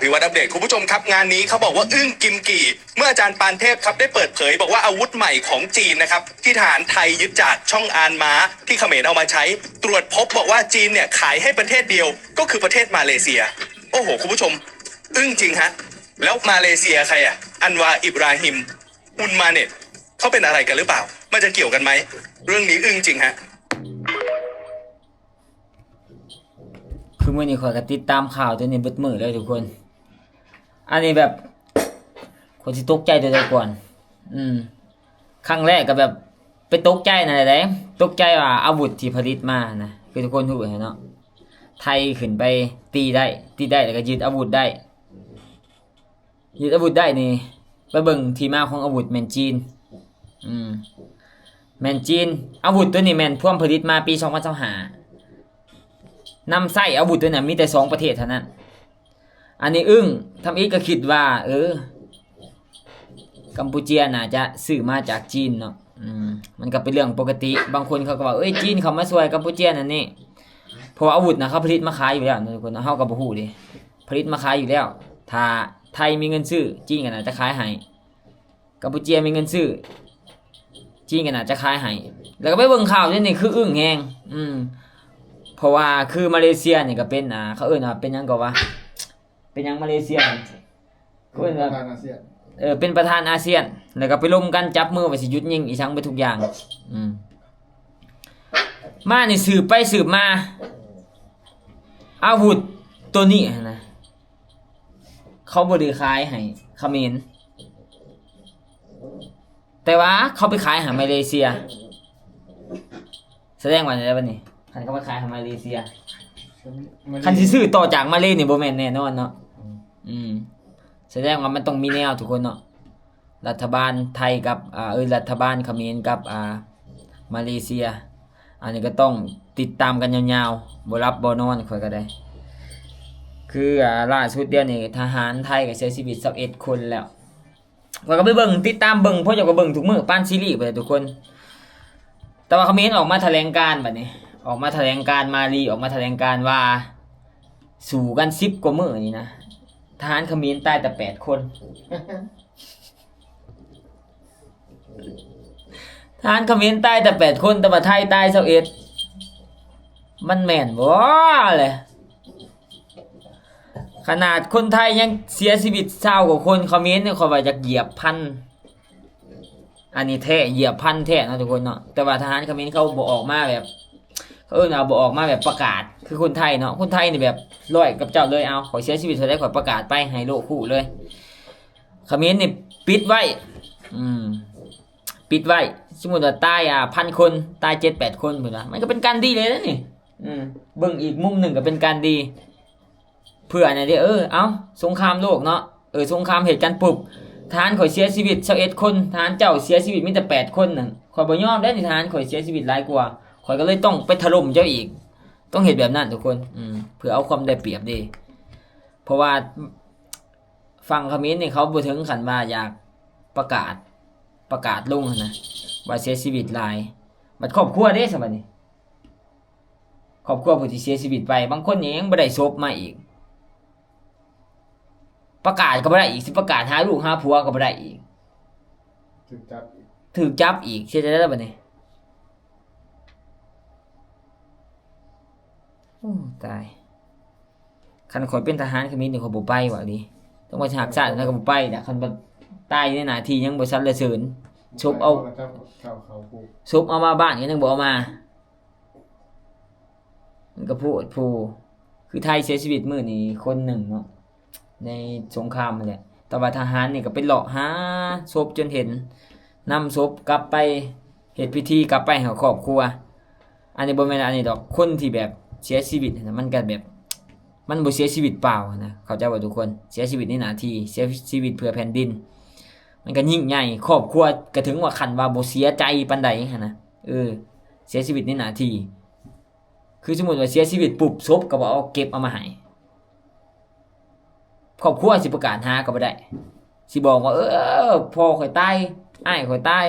ภิวัตอัปเดตคุณผู้ชมครับงานนี้เขาบอกว่าอึ้งกิมกี่เมื่ออาจารย์ปานเทพครับได้เปิดเผยบอกว่าอาวุธใหม่ของจีนนะครับที่ทหารไทยยึดจากช่องอานม้าที่เขมรเอามาใช้ตรวจพบบอกว่าจีนเนี่ยขายให้ประเทศเดียวก็คือประเทศมาเลเซียโอ้โหคุณผู้ชมอึ้งจริงฮะแล้วมาเลเซียใครอ่ะอันวาอิบราฮิมอุนมาเน็ตเขาเป็นอะไรกันหรือเปล่ามันจะเกี่ยวกันไหมเรื่องนี้อึ้งจริงฮะคือมื่อนี้ข่อยก็ติดตามข่าวตัวนี้เบิดมื้อเลยทุกคน อันนี้แบบคนสิตกใจแต่ก่อนครั้งแรกก็แบบไปตกใจนั่นแหละตกใจว่าอาวุธที่ผลิตมานะคือทุกคนรู้เนาะไทยขึ้นไปตีได้แล้วก็ยึดอาวุธได้นี่ไปเบิ่งที่มาของอาวุธแม่นจีนแม่นจีนอาวุธตัวนี้แม่นพวกผลิตมาปี2025นำไส้อาวุธตัวนั้นมีแต่2ประเทศเท่านั้นอันนี้อึ้งทำอีกก็คิดว่ากัมพูชาน่าจะซื้อมาจากจีนเนาะมันก็เป็นเรื่องปกติบางคนเขาก็ว่าจีนเขามาช่วยกัมพูชานั่นนี่เพราะอาวุธนะเขาผลิตมาขายอยู่แล้วทุกคนเฮาก็บ่ฮู้ดิผลิตมาขายอยู่แล้วถ้าไทยมีเงินซื้อจีนก็น่าจะขายให้กัมพูชามีเงินซื้อจีนก็น่าจะขายให้แล้วก็ไปเบิ่งข่าวนี่คืออึ้งแฮงเพราะว่าคือมาเลเซียนี่ก็เป็นเขาเอิ้นว่าเป็นหยังก็ว่าเป็นหยังมาเลเซียเขาเอิ้นว่าเป็นประธานอาเซียนแล้วก็ไปร่วมกันจับมือว่าสิหยุดยิงอีสังไปทุกอย่างมานี่สืบไปสืบมาอาวุธตัวนี้นะเขาบ่ได้ขายให้เขมรแต่ว่าเขาไปขายให้มาเลเซียแสดงว่าอะไรบัดนี้คันเขาไปขายให้มาเลเซียคันสิซื้อต่อจากมาเลนี่บ่แม่นแน่นอนเนาะแสดงว่ามันต้องมีแนวทุกคนเนาะรัฐบาลไทยกับรัฐบาลเขมรกับมาเลเซียอันนี้ก็ต้องติดตามกันยาวๆบ่รับบ่นอนค่อยก็ได้คือล่าสุดเดี๋ยวนี้ทหารไทยก็เสียชีวิต21คนแล้วก็ไปเบิ่งติดตามเบิ่งเพราะอยากก็เบิ่งทุกมื้อปานซีรีส์ไปทุกคนแต่ว่าเขมรออกมาแถลงการบัดนี้ออกมาแถลงการมาลีออกมาแถลงการว่าสู้กัน10กว่ามื้อนี่นะทหารเขมรตายแต่8คนทหารเขมรตายแต่8คนแต่ว่าไทยตาย21มันแม่นบ่เลยขนาดคนไทยยังเสียชีวิต20กว่าคนเขมรเนี่ยเขาว่าจะเหยียบพันอันนี้แท้เหยียบพันแท้นะทุกคนเนาะแต่ว่าทหารเขมรเขาบ่ออกมาแบบเขาบ่ออกมาแบบประกาศคือคนไทยเนาะคนไทยนี่แบบร้อยกับเจ้าเลยเอาขอเสียชีวิตเท่าใดขอประกาศไปให้โลกคู่เลยเขมรนี่ปิดไว้ปิดไว้สมมุติว่าตาย1,000 คนตาย 7-8 คนพุ่นน่ะมันก็เป็นการดีเลยนะนี่เบิ่งอีกมุมหนึงก็เป็นการดีเพื่ออันนี้เอาสงครามโลกเนาะสงครามเหตุการณ์ปุ๊บทหารข่อยเสียชีวิต21คนทหารเจ้าเสียชีวิตมีแต่8คนนั่นข่อยบ่ยอมได้ทหารข่อยเสียชีวิตหลายกว่าข่อยก็เลยต้องไปถล่มเจ้าอีกต้องเฮ็ดแบบนั้นทุกคนเพื่อเอาความได้เปรียบดีเพราะว่าฝั่งเขมรนี่เขาบ่ถึงขั้นว่าอยากประกาศลงนะว่าเสียชีวิตหลายบัดครอบครัวเด้ซะบัดนี้ครอบครัวผู้ที่เสียชีวิตไปบางคนนี่ยังบ่ได้ศพมาอีกประกาศก็บ่ได้อีกสิประกาศหาลูกหาผัวก็บ่ได้อีกถูกจับอีกเสียใจแล้วบัดนี้โอ้ตายคันข่อยเป็นทหารเขมรนี่ข่อยบ่ไปว่าดิต้องมาฉากชาติแล้วก็บ่ไปน่ะคันบ่ตายในหน้าที่ยังบ่สรรเสริญศพเอามาบ้านก็ยังบ่เอามามันก็พูดผู้คือไทยเสียชีวิตมื้อนี้คนหนึ่งเนาะในสงครามนั่นแหละแต่ว่าทหารนี่ก็ไปเลาะหาศพจนเห็นนำศพกลับไปเฮ็ดพิธีกลับไปให้ครอบครัวอันนี้บ่แม่นอันนี้ดอกคนที่แบบเสียชีวิตนะมันก็แบบมันบ่เสียชีวิตเปล่านะเข้าใจบ่ทุกคนเสียชีวิตในหน้าที่เสียชีวิตเพื่อแผ่นดินมันก็ยิ่งใหญ่ครอบครัวก็ถึงว่าคันว่าบ่เสียใจปานใดหั่นนะเสียชีวิตในหน้าที่คือสมมุติว่าเสียชีวิตปุ๊บศพก็บ่เอาเก็บเอามาให้ครอบครัวสิประกาศหาก็บ่ได้สิบอกว่าพ่อข่อยตายอ้ายข่อยตาย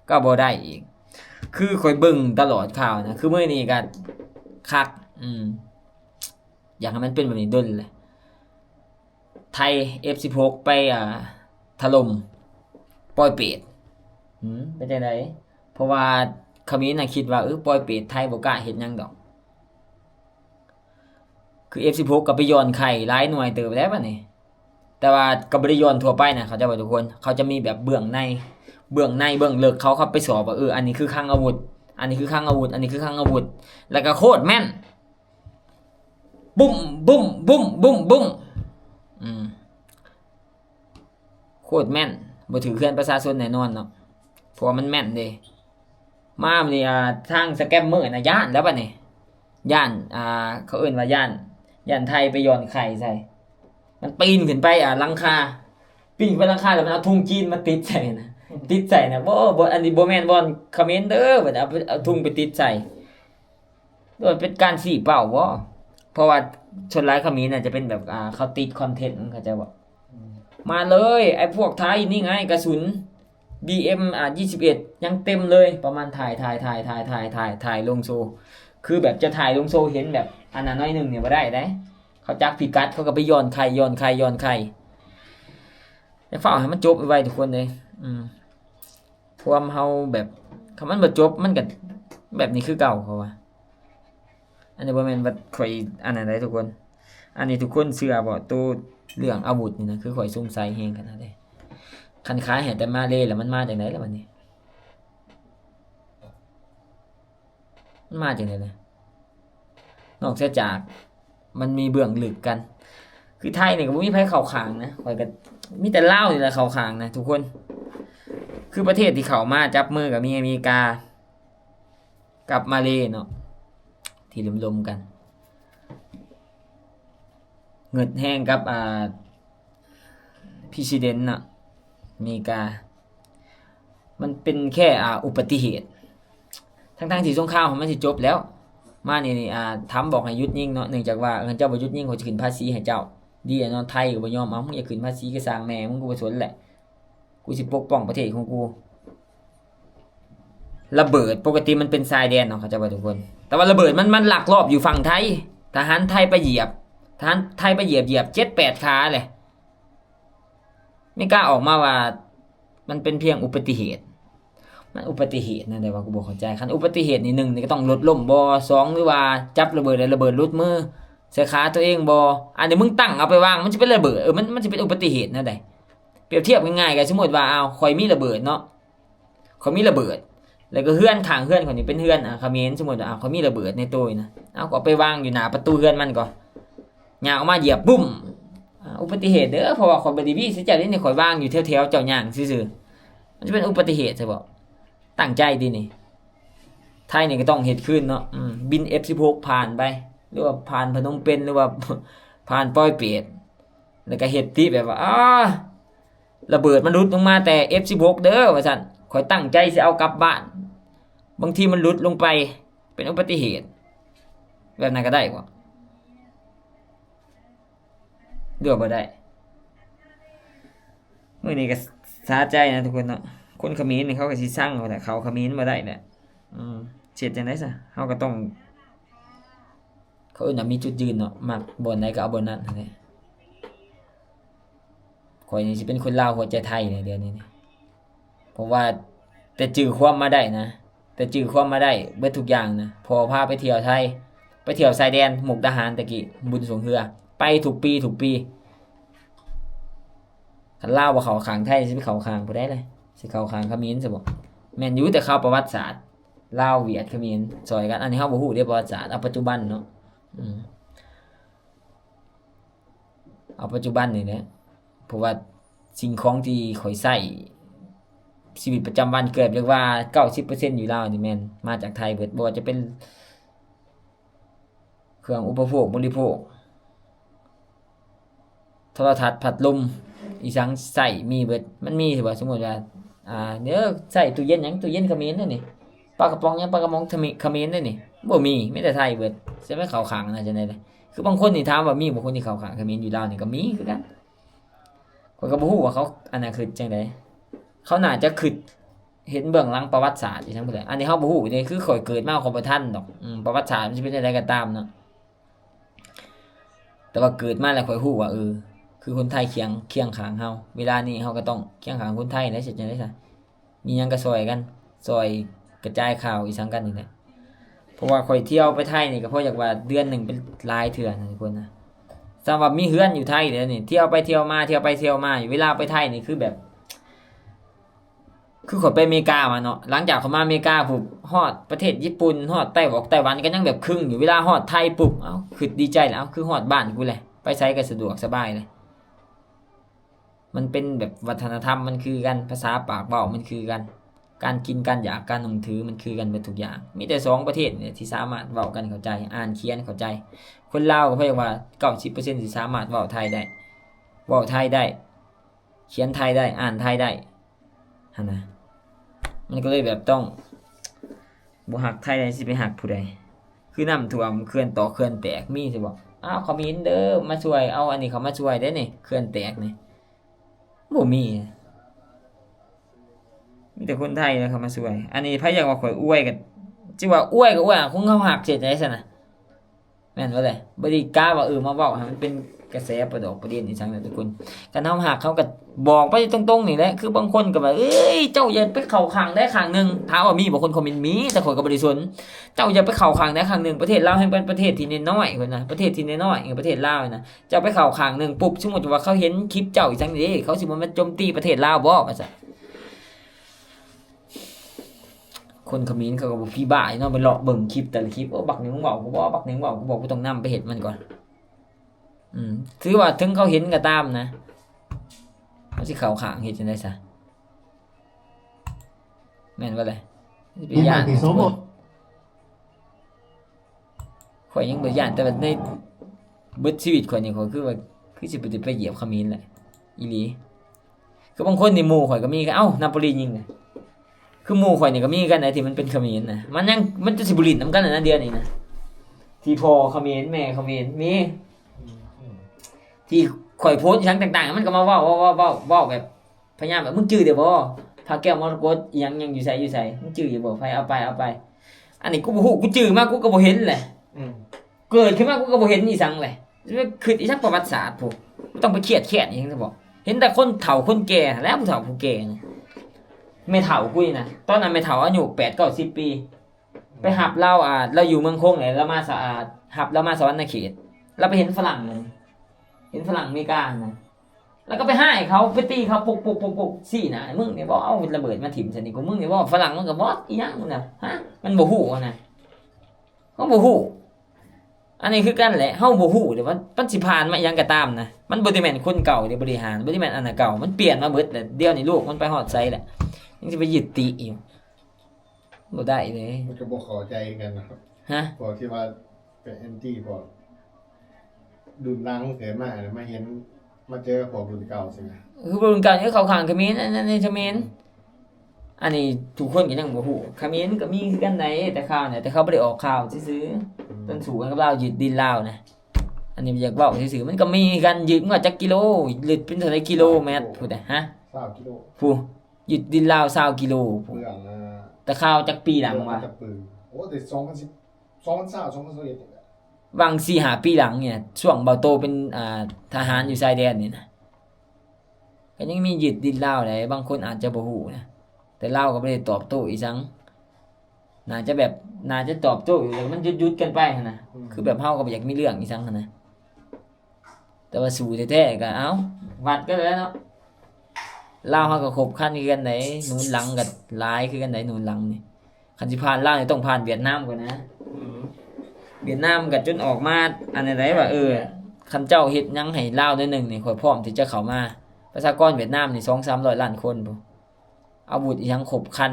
ก็บ่ได้อีกคือข่อยเบิ่งตลอดข่าวนะคือมื้อนี้ก็คักอยากให้มันเป็นแบบนี้ดนเลย ไทย F16 ไปถล่มปอยเปตเป็นจังไดเพราะว่าเขมรน่ะคิดว่าปอยเปตไทยบ่กล้าเฮ็ดหยังดอกคือ F16 ก็ไปย้อนไข่หลายหน่วยเติบแล้วบัดนี้แต่ว่าก็บ่ได้ย้อนทั่วไปนะเขาจะว่าทุกคนเขาจะมีแบบเบื้องในเบื้องลึกเขาไปสอบว่าอันนี้คือคลังอาวุธอันนี้คือคลังอาวุธอันนี้คือคลังอาวุธแล้วก็โคตรแม่นบุ้มบุ้มบุ้มบุ้มบุ้มโคตรแม่นบ่ถือเคลื่อนประชาชนแน่นอนเนาะเพราะว่ามันแม่นเด้มานี่ทางสแกมเมอร์น่ะย่านแล้วบัดนี้ย่านเขาเอิ้นว่าย่านไทยไปย้อนไข่ใส่มันปีนขึ้นไปหลังคาปีนไปหลังคาแล้วมันเอาธงจีนมาติดใส่นะติดใส่นะบ่อันนี้บ่แม่นบ่เขมรเด้อบัดเอาธงไปติดใส่โดยเป็นการสีเป่าบ่เพราะว่าชนร้ายเขมรน่ะจะเป็นแบบเขาติดคอนเทนต์เขาจะว่ามาเลยไอ้พวกไทยนี่ไงกระสุน BM 21ยังเต็มเลยประมาณถ่ายลงโซคือแบบจะถ่ายลงโซเห็นแบบอันนั้นน้อยนึงเนี่ยบ่ได้เขาจักพิกัดเขาก็ไปย้อนไข่จะเฝ้าให้มันจบไว้ทุกคนเลยความเฮาแบบคำมันบ่จบมันก็แบบนี้คือเก่าเขาว่าอันนี้บ่แม่นว่าข่อยอันนั้นได้ทุกคนอันนี้ทุกคนเชื่อบ่ตัวเรื่องอาวุธนี่นะคือข่อยสงสัยแฮงขนาดใดคันค้าเห็นแต่มาเลยแล้วมันมาจากไหนแล้วบัดนี้มันมาจากไหนล่ะนอกจากมันมีเบื้องลึกกัน คือไทยเนี่ยก็บ่มีไผเข้าข้างนะข่อยก็มีแต่ลาวนี่แหละเข้าข้างนะทุกคน คือประเทศที่เข้ามาจับมือกับมีอเมริกากับมาเลเนาะที่ลมๆกันเงิดแห้งกับPresident น่ะอเมริกามันเป็นแค่อุบัติเหตุทั้งที่สงครามของมันสิจบแล้วมานี่ทำบอกให้หยุดยิงเนาะเนื่องจากว่าเจ้าบ่หยุดยิงเขาจะขึ้นภาษีให้เจ้าดีเนาะไทยก็บ่ยอมเอามึงอย่าขึ้นภาษีก็สร้างแม่มึงกูบ่สนแหละกูสิปกป้องประเทศของกูระเบิดปกติมันเป็นทรายแดนเนาะเขาจะว่าทุกคนแต่ว่าระเบิดมันลักลอบอยู่ฝั่งไทยทหารไทยไปเหยียบทหารไทยไปเหยียบ 7-8 ขาเลยไม่กล้าออกมาว่ามันเป็นเพียงอุบัติเหตุมันอุบัติเหตุนะแต่ว่ากูบ่เข้าใจคันอุบัติเหตุนี่1นี่ก็ต้องรถล้มบ่2หรือว่าจับระเบิดแล้วระเบิดหลุดมือใส่ขาตัวเองบ่อันนี้มึงตั้งเอาไปวางมันสิเป็นระเบิดมันสิเป็นอุบัติเหตุนะได้เปรียบเทียบง่ายๆก็สมมุติว่าข่อยมีระเบิดเนาะข่อยมีระเบิดแล้วก็เฮือนข้างเฮือนคนนี้เป็นเฮือนเขมรสมมุติว่าข่อยมีระเบิดในตู้นะก็เอาไปวางอยู่หน้าประตูเฮือนมันก่อนย่างออกมาเหยียบบุ้มอุบัติเหตุเด้อเพราะว่าข่อยบ่ได้มีสิเจ้านี่ข่อยวางอยู่แถวๆเจ้าย่างซื่อๆมันจะเป็นอุบัติเหตุใช่บ่ตั้งใจดีนี่ไทยนี่ก็ต้องเฮ็ดขึ้นเนาะบิน F16 ผ่านไปหรือว่าผ่านพนมเปญหรือว่าผ่านปอยเปตแล้วก็เฮ็ดที่แบบว่าระเบิดมันหลุดลงมาแต่ F16 เด้อว่าซั่นข่อยตั้งใจสิเอากลับบ้านบางทีมันหลุดลงไปเป็นอุบัติเหตุแบบนั้นก็ได้บ่เลือกบ่ได้มื้อนี้ก็สาใจนะทุกคนเนาะคนเขมรนี่เขาก็สิสร้างเขาแหละเขาเขมรบ่ได้แหละเสร็จจังได๋ซะเฮาก็ต้องเขาเอิ้นว่ามีจุดยืนเนาะมักบ่อนใดก็เอาบ่อนนั้นนั่นแหละข่อยนี่สิเป็นคนลาวหัวใจไทยเนี่ยเดี๋ยวนี้นี่เพราะว่าแต่จื้อความมาได้นะแต่จื้อความมาได้เบิดทุกอย่างนะพอพาไปเที่ยวไทยไปเที่ยวชายแดนมุกดาหารตะกี้บุญสงเฮือไปทุกปีคันลาวบ่เข้าข้างไทยสิไปเข้าข้างผู้ใดเลยสิเข้าข้างเขมรซะบ่แม่นอยู่แต่เข้าประวัติศาสตร์ลาวเวียดเขมรซอยกันอันนี้เฮาบ่ฮู้เด้ประวัติศาสตร์เอาปัจจุบันเนาะเอาปัจจุบันนี่แหละเพราะว่าสิ่งของที่ข่อยใช้ชีวิตประจำวันเกือบเรียกว่า 90% อยู่ลาวนี่แม่นมาจากไทยเบิดบ่ว่าจะเป็นเครื่องอุปโภคบริโภคโทรทัศน์พัดลมอีสังใส่มีเบิดมันมีสิว่าสมมุติว่าเดี๋ยวใส่ตู้เย็นหยังตู้เย็นเขมรนั่นนี่ปลากระป๋องหยังปลากระป๋องเขมรนั่นนี่บ่มีมีแต่ไทยเบิดสิไปเข้าข้างนะจังได๋เลยคือบางคนนี่ถามว่ามีบ่คนที่เข้าข้างเขมรอยู่ลาวนี่ก็มีคือกันข้อยก็บ่ฮู้ว่าเขาอันนั้นคือจังได๋เขาน่าจะคิดเห็นเบื้องหลังประวัติศาสตร์อีจังบ่ได้อันนี้เฮาบ่ฮู้นี่คือข่อยเกิดมาข่อยบ่ทันดอกประวัติศาสตร์มันสิเป็นจังได๋ก็ตามเนาะแต่ว่าเกิดมาแล้วข่อยฮู้ว่าคือ คือคนไทยเคียงข้างเฮาเวลานี้เฮาก็ต้องเคียงข้างคนไทยได้สิจังได๋ซะมีหยังก็ซอยกันซอยกระจายข่าวอีสังกันนี่แหละเพราะว่าข่อยเที่ยวไปไทยนี่ก็เพราะอยากว่าเดือนหนึงเป็นหลายเทื่อนะทุกคนนะสำหรับมีเฮือนอยู่ไทยเด้อนี่เที่ยวไปเที่ยวมาเที่ยวไปเที่ยวมาอยู่เวลาไปไทยนี่คือแบบคือข่อยไปอเมริกามาเนาะหลังจากเขามาอเมริกาปุ๊บฮอดประเทศญี่ปุ่นฮอดไต้หวันก็ยังแบบครึ่งอยู่เวลาฮอดไทยปุ๊บเอ้าคือดีใจแล้วคือฮอดบ้านกูแหละไปไสก็สะดวกสบายเลยมันเป็นแบบวัฒนธรรมมันคือกันภาษาปากเว้ามันคือกันการกินการอยากการนุ่งถือมันคือกันเบิดทุกอย่างมีแต่สองประเทศเนี่ยที่สามารถเว้ากันเข้าใจอ่านเขียนเข้าใจคนลาวก็เพียงว่า 90% ที่สามารถเว้าไทยได้เว้าไทยได้เขียนไทยได้อ่านไทยได้หั่นนะมันก็เลยแบบต้องบ่ฮักไทยได้สิไปฮักผู้ใดคือน้ำท่วมเขื่อนต่อเขื่อนแตกมีสิบ่อ้าวเขมรเด้อมาช่วยเอาอันนี้เขามาช่วยได้นี่เขื่อนแตกนี่บ่มีแต่คนไทยนะเขามาช่วยอันนี้ไผอยากว่าข่อยอวยกันจิว่าอวยก็อวยคงเขาฮักเสียใจซั่นน่ะแม่นบ่แหละบ่ได้กล้าว่ามาเว้าให้มันเป็นกระแสประดอกประเด็นอีสังนะทุกคนกันเฮาฮักเขาก็บอกไปตรงๆนี่แหละคือบางคนก็ว่าเอ้ยเจ้าอย่าไปเข้าข้างได้ข้างนึงถามว่ามีบ่คนคอมเมนต์มีแต่ข่อยก็บ่ได้สนเจ้าอย่าไปเข้าข้างได้ข้างนึงประเทศลาวแห่งเป็นประเทศที่น้อยๆพุ่นน่ะประเทศที่น้อยๆประเทศลาวน่ะเจ้าไปเข้าข้างนึงปุ๊บสมมุติว่าเขาเห็นคลิปเจ้าอีสังนี่เขาสิมาโจมตีประเทศลาวบ่ว่าซั่นคนเขมรเขาก็บ่พี่บ้าเนาะไปเลาะเบิ่งคลิปแต่ละคลิปบักนึงเว้ากูบ่บักนึงเว้ากูบอกกูต้องนำไปเฮ็ดมันก่อนถือว่าถึงเขาเห็นก็ตามนะเขาสิเข้าข้างเฮ็ดจังได๋ซะแม่นบ่ล่ะสิไปย่านข่อยยังบ่ย่านแต่ว่าในเบิดชีวิตข่อยนี่ข่อยคือว่าคือสิบ่ได้ไปเหยียบเขมรแหละอีหลีคือบางคนนี่หมู่ข่อยก็มีเอ้านาโปลียิงคือหมู่ข่อยนี่ก็มีกันที่มันเป็นเขมรนะมันจะสิบุรินนำกันนะเดือนนี้นะที่พ่อเขมรแม่เขมรมีที่ข่อยโพสต์ทั้งต่างๆมันก็มาเว้าแบบพยายามแบบมึงจื้อเด้อบ่พาแก้วมรกตยังอยู่ไสมึงจื้ออยู่บ่ไผเอาไปอันนี้กูบ่ฮู้กูจื้อมากูก็บ่เห็นแหละเกิดขึ้นมากูก็บ่เห็นอีสังเลยคืออีสักประวัติศาสตร์พวกต้องไปเครียดอีหยังซะบ่เห็นแต่คนเฒ่าคนแก่แล้วผู้เฒ่าผู้แก่นะไม่เฒ่ากูนี่นะตอนนั้นไม่เฒ่าอายุ8-90 ปีไปหับเราเราอยู่เมืองคงเลยเรามาหับเรามาสวรรค์เขตเราไปเห็นฝรั่งเลยเห็นฝรั่งอเมริกานะแล้วก็ไปให้เขาไปตีเขาปุกสี่นะมึงเนี่ยบอกเอาระเบิดมาถิ่มใส่นี่กูมึงเนี่ยบอกฝรั่งมันก็บอกอีหยังน่ะฮะมันบ่ฮู้นะเขาบ่ฮู้อันนี้คือกันแหละเฮาบ่ฮู้เดี๋ยวมันสิผ่านมาอีหยังก็ตามนะมันบ่ได้แม่นคนเก่าเดี๋ยวบริหารบ่ได้แม่นอันน่ะเก่ามันเปลี่ยนมาเบิดแต่เดี๋ยวนี้ลูกมันไปฮอดไสแหละยังจะไปยึดติอยู่บ่ได้เลย มันก็บอกขอใจกันนะครับ ฮะ พอที่ว่าเป็นแอนตี้พอดุนล้างเกิดมาแล้วมาเห็นมาเจอพอดุนเก่าใช่ไหม คือรุ่นเก่านี่เขาข้างเขมรอันนั้นเขมรอันนี้ทุกคนก็ยังบ่ฮู้เขมรก็มีคือกันได้แต่ข่าวเนี่ยแต่เขาบ่ได้ออกข่าวซื่อๆต้นสูงกันกับลาวยึดดินลาวนะอันนี้อยากเว้าซื่อๆมันก็มีกันยึดว่าจักกิโลลึกเป็นเท่าไหร่กิโลเมตรพูดได้ฮะ 20 กิโล ผู้ยึดดินลาว20กิโล เมืองแต่ข่าวจักปีหลังว่า จะปืนโอ้แต่2010 2020 วาง 4-5 ปีหลังเนี่ยช่วงเบาโตเป็นทหารอยู่ชายแดนนี่นะก็ยังมียึดดินลาวได้บางคนอาจจะบ่ฮู้นะแต่ลาวก็บ่ได้ตอบโต้อีสังน่าจะตอบโต้อยู่แต่มันยุดๆกันไปหั่นน่ะคือแบบเฮาก็บ่อยากมีเรื่องอีสังหั่นนะแต่ว่าสู้แท้ๆก็เอ้าวัดกันแล้วเนาะลาวเฮาก็คบคันคือกันได้หนุนหลังก็หลายคือกันได้หนุนหลังนี่คันสิผ่านลาวนี่ต้องผ่านเวียดนามก่อนนะเวียดนามก็จนออกมาอันไหนว่าคันเจ้าเฮ็ดหยังให้ลาวได้นึงนี่ข่อยพร้อมที่จะเข้ามาประชากรเวียดนามนี่ 2-300 ล้านคนพุ่นอาวุธอีหยังครบครัน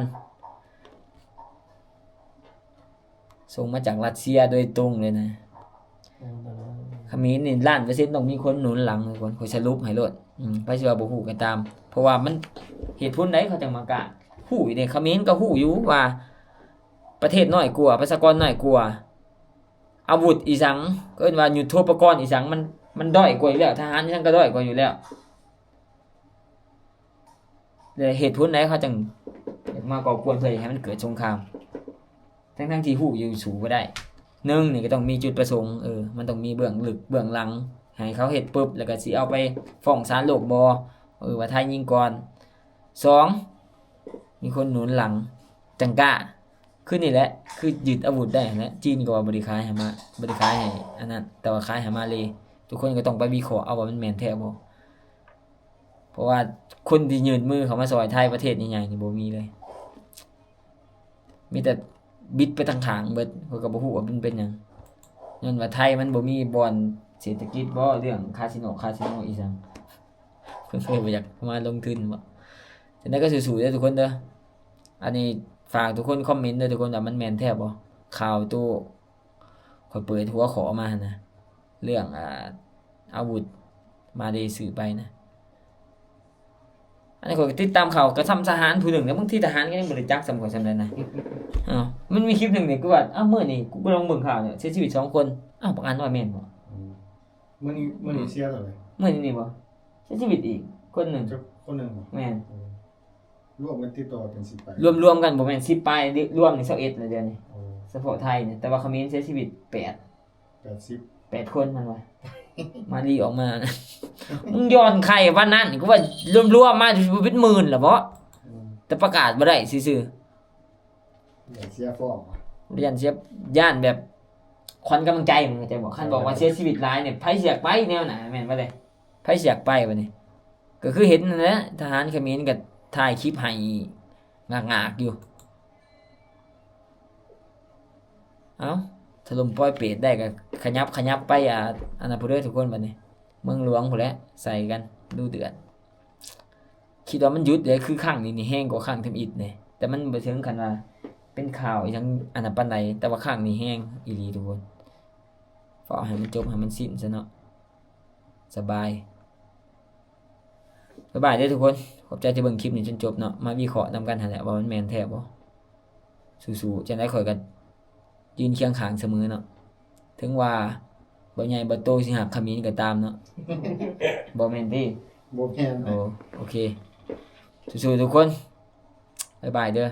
ส่งมาจากรัสเซียโดยตรงเลยนะเขมรนี่1,000,000%ต้องมีคนหนุนหลังทุกคนข่อยสรุปให้โลดไปสิว่าบ่ฮู้ก็ตามเพราะว่ามันเหตุผลใดเขาจังมากะฮู้อยู่เด้เขมรก็ฮู้อยู่ว่าประเทศน้อยกว่าประชากรน้อยกว่าอาวุธอีสังก็เอิ้นว่ายุทโธปกรณ์อีสังมันด้อยกว่าอยู่แล้วทหารฉันก็ด้อยกว่าอยู่แล้วแต่เหตุผลใดเขาจังมาก่อกวนเพื่อให้มันเกิดสงครามทั้งที่ฮู้อยู่สู้บ่ได้1นี่ก็ต้องมีจุดประสงค์มันต้องมีเบื้องลึกเบื้องหลัง ให้เขาเฮ็ดปุ๊บแล้วก็สิเอาไปฟ้องศาลโลกบ่ว่าไทยยิงก่อน2มีคนหนุนหลังจังกล้าคือนี่แหละคือยึดอาวุธได้แหละจีนก็ว่าบ่ได้ขายให้มาบ่ได้ขายให้อันนั้นแต่ว่าขายให้มาเลยทุกคนก็ต้องไปวิเคราะห์เอาว่ามันแม่นแท้บ่เพราะว่าคนที่ยื่นมือเข้ามาซอยไทยประเทศใหญ่ๆนี่บ่มีเลย มีแต่บิดไปทางขางเบิดเขาก็บ่ฮู้ว่ามันเป็นหยังย้อนว่าไทยมันบ่มีบ่อนเศรษฐกิจบ่เรื่องคาสิโนอีสังเพิ่นเลยบ่อยากมาลงทุนบ่ฉะนั้นก็สู้ๆเด้อทุกคนเด้ออันนี้ฝากทุกคนคอมเมนต์เด้อทุกคนว่ามันแม่นแท้บ่ข่าวตู้ข่อยเปิดหัวขอมาหั่นนะเรื่องอาวุธมาได้ซื้อไปนะอันนี้ข่อยก็ติดตามข่าวกระทำทหารผู้หนึ่งแล้วบางทีทหารก็ยังบ่ได้จักสำคัญสำนั้นนะ อ้าวมันมีคลิปหนึ่งเนี่ยกูว่าอ้าวเมื่อนี่กูไปลองเบิ่งข่าวเนี่ยเสียชีวิต2 คนอ้าวประกันว่าแม่นบ่ มื้อนี้เสียเท่าไหร่ เมื่อนี่บ่เสียชีวิตอีกคนหนึ่ง จะคนหนึงบ่ แม่น รวมกันติดต่อเป็น10ไป รวมๆกันบ่แม่น10ปลายรวมนี่21นะเดือนนี้ โอ้ เฉพาะไทยเนี่ยแต่ว่าเขมรเสียชีวิต8 คนมันว่า มาดีออกมานะมึงย้อนใครวันนั้นกูว่ารวมๆมาอยู่เป็นหมื่นล่ะบ่ 80 แต่ประกาศบ่ได้ซื่อ อย่าเสียฟ้องว่ะ ๆเรียนเสียย่านแบบขวัญกำลังใจมึงเข้าใจบ่คันบอกว่าเสียชีวิตหลายเนี่ยไผสิอยากไปแนวไหนแม่นบ่ได้ไผสิอยากไปบัดนี้ก็คือเห็นนั่นแหละทหารเขมรก็ถ่ายคลิปให้งากๆอยู่เอ้าถล่มปอยเปรตได้ก็ขยับไปอันนั้นพุ่นเด้อทุกคนบัดนี้เมืองหลวงพุ่นแหละใส่กันดูเดือดคิดว่ามันหยุดเลยคือครั้งนี้นี่แห้งกว่าครั้งทำอิฐเนี่ยแต่มันบ่ถึงขนาดเป็นข่าวอีหยังอันนั้นปานใดแต่ว่าครั้งนี้แห้งอีหลีทุกคนฝากให้มันจบให้มันสิ้นซะเนาะสบายเด้อทุกคนขอบใจที่เบิ่งคลิปนี้จนจบเนาะมาวิเคราะห์นำกันหั่นแหละว่ามันแม่นแท้บ่สู้ๆจังได๋ข่อยก็ยืนเคียงข้างเสมอเนาะถึงว่าบ่ใหญ่บ่โตสิหักเขมิ้นก็ตามเนาะ บ่แม่นติ บ่แม่นนะ โอเคสู้ๆทุกคนบ๊ายบายเด้อ